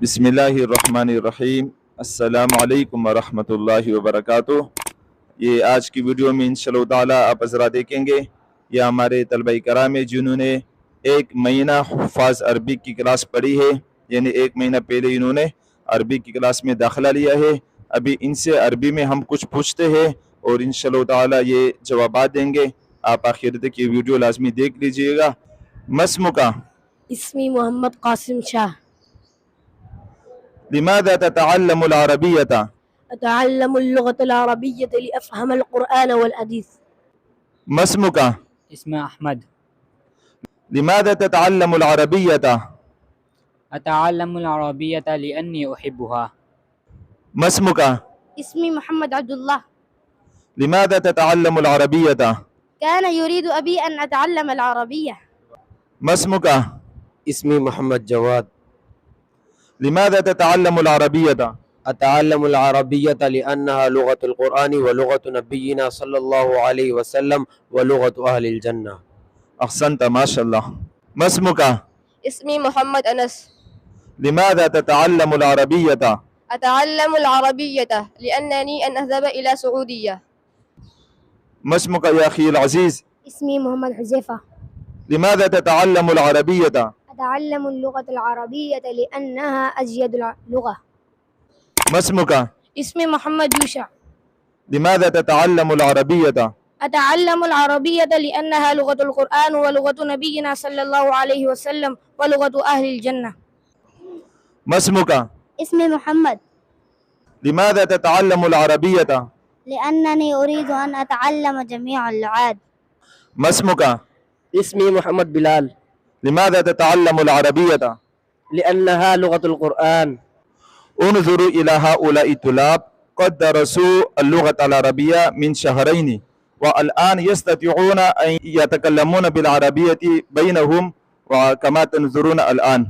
बिस्मिल्लाहिर्रहमानिर्रहीम। अस्सलामु अलैकुम वरहमतुल्लाहि वबरकातुह। ये आज की वीडियो में इंशाअल्लाह ताला आप हज़रात देखेंगे, ये हमारे तलबा कराम है जिन्होंने एक महीना हुफ़ाज़ अरबी की क्लास पढ़ी है, यानी एक महीना पहले इन्होंने अरबी की क्लास में दाखिला लिया है। अभी इनसे अरबी में हम कुछ पूछते हैं और इंशाअल्लाह ताला ये जवाबात देंगे। आप आखिर तक ये वीडियो लाजमी देख लीजिएगा। मस्मुका? اسمي محمد قاسم شاه. लिमाज़ा ततअल्लमुल अरबिय्यता? أتعلم اللغة العربية لأفهم القرآن والحديث. मस्मुका? اسمي أحمد. लिमाज़ा ततअल्लमुल अरबिय्यता? أتعلم العربية لأني أحبها. मस्मुका? اسمي محمد عبد الله. लिमाज़ा ततअल्लमुल अरबिय्यता? كان يريد أبي أن أتعلم العربية. मस्मुका? اسمي محمد جواد. लिमाज़ा ततअल्लमुल अरबिय्यता? أتعلم العربية لأنها لغة القرآن ولغة نبينا صلى الله عليه وسلم ولغة أهل الجنة. أحسنت ما شاء الله. मस्मुका? اسمي محمد أنس. लिमाज़ा ततअल्लमुल अरबिय्यता? أتعلم العربية لأنني أن أذهب إلى سعودية. मस्मुका या अखी अज़ीज़? اسمي محمد حذيفة. लिमाज़ा ततअल्लमुल अरबिय्यता? أتعلم اللغة العربية لأنها أجيد اللغة. मस्मुका? اسمي محمد يوشع. लिमाज़ा ततअल्लमुल अरबिय्यता? أتعلم العربية لأنها لغة القرآن ولغة نبينا صلى الله عليه وسلم ولغة أهل الجنة. मस्मुका? اسمي محمد. लिमाज़ा ततअल्लमुल अरबिय्यता? لأنني أريد أن أتعلم جميع اللغات. मस्मुका? اسمي محمد بلال. लिमाज़ा ततअल्लमुल अरबिय्यता? لأنها لغة القرآن. انظروا إلى هؤلاء الطلاب قد درسوا اللغة العربية من شهرين والآن يستطيعون أن يتكلمون بالعربية بينهم وكما تنظرون الآن.